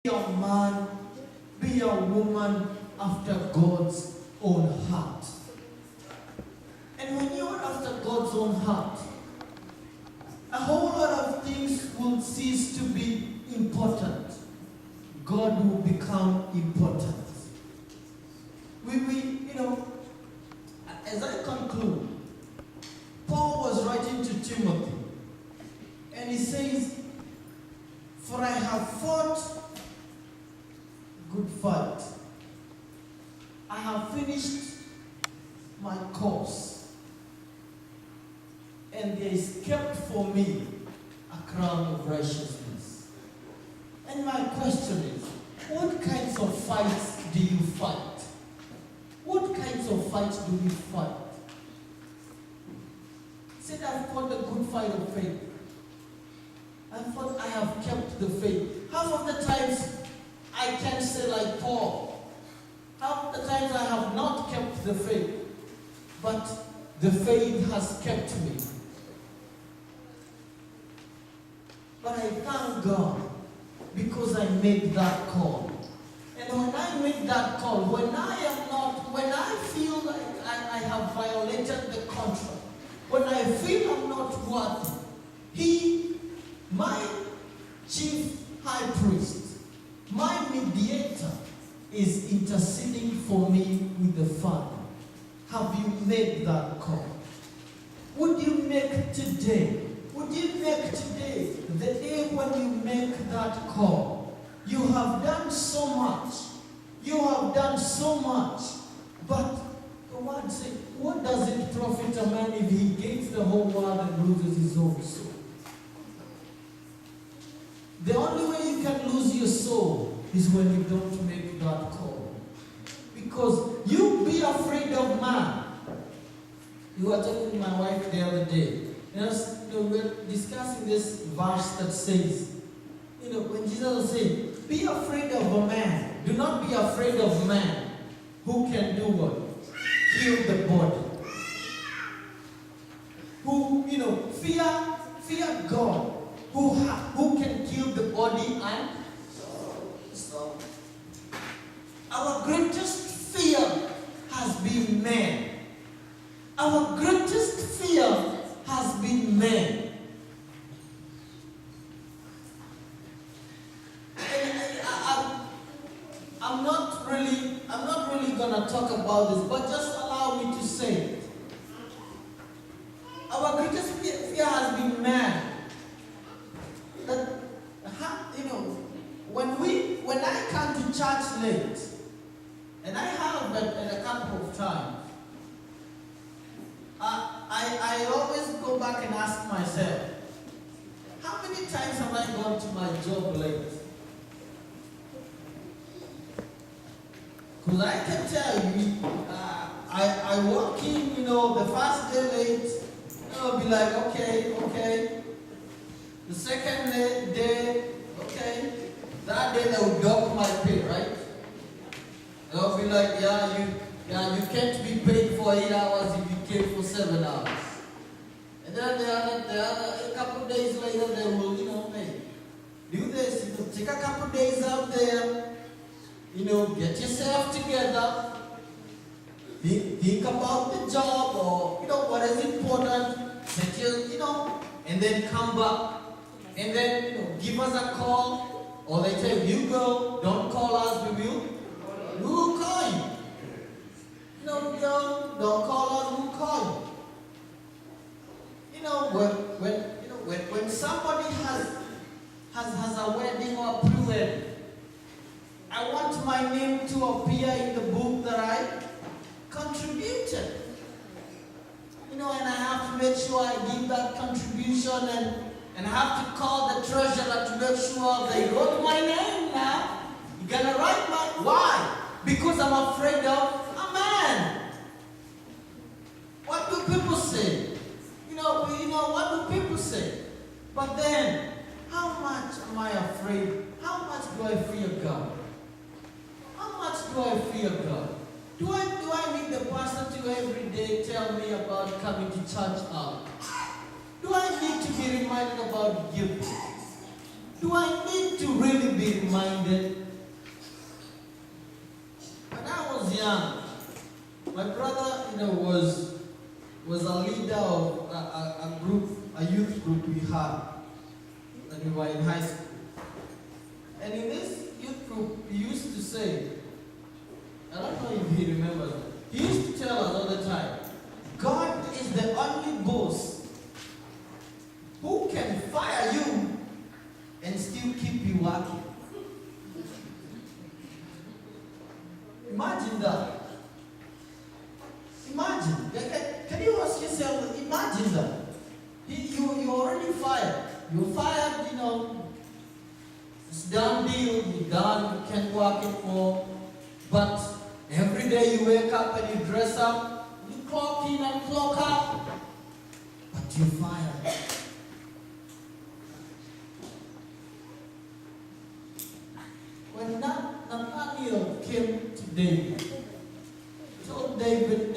Be a man, be a woman after God's own heart. And when you're after God's own heart, a whole lot of things will cease to be important. God will become important. As I conclude, Paul was writing to Timothy, and he says, "For I have fought good fight. I have finished my course, and there is kept for me a crown of righteousness." And my question is, what kinds of fights do you fight? What kinds of fights do we fight? He said, "I've fought the good fight of faith. I have kept the faith." Half of the times I can say like Paul, half of the times I have not kept the faith, but the faith has kept me. But I thank God because I made that call. And when I make that call, when I feel like I have violated the contract, when I feel I'm not worthy, my chief high priest, my mediator, is interceding for me with the Father. Have you made that call? Would you make today the day when you make that call? You have done so much. But the word says, what does it profit a man if he gains the whole world and loses his own soul? The only way you can lose your soul is when you don't make that call. Because you be afraid of man. You were talking to my wife the other day. We were discussing this verse that says, when Jesus was saying, be afraid of a man. Do not be afraid of man who can do what? Kill the body. Fear God. Who can kill the body and soul. Our greatest fear has been man. Our greatest fear has been man. I'm not really gonna talk about this, but just allow me to say it. Our greatest fear has been man. That when I come to church late, and I have a couple of times, I always go back and ask myself, how many times have I gone to my job late? Because I can tell you, I walk in, the first day late, I'll be like, okay. The second day, okay. That day they will dock my pay, right? They'll be like, you can't be paid for 8 hours if you came for 7 hours. And then the other a couple of days later, they will, hey, do this, take a couple of days out there, get yourself together, think about the job or, what is important, set your, and then come back. And then, give us a call, or they tell you go, don't call us, we will call you. Don't call us, we'll call you. When somebody has a wedding or a pre-wedding, I want my name to appear in the book that I contributed. And I have to make sure I give that contribution and I have to call the treasurer to make sure they wrote my name now. You're gonna write why? Because I'm afraid of a man. What do people say? What do people say? But then, how much am I afraid? How much do I fear God? How much do I fear God? Do I need the pastor to every day tell me about coming to church hour? Do I need to be reminded about giving? Do I need to really be reminded? When I was young, my brother, was a leader of a group, a youth group we had when we were in high school. And in this youth group, he used to say, I don't know if he remembers, he used to tell us all the time, God is the only boss who can fire you and still keep you working. Imagine that. Imagine. Can you ask yourself, imagine that. You already fired. You're fired, it's done deal, you're done, you can't work it for. But every day you wake up and you dress up, you clock in and clock out, but you're fired. When Nathaniel came to David, told David,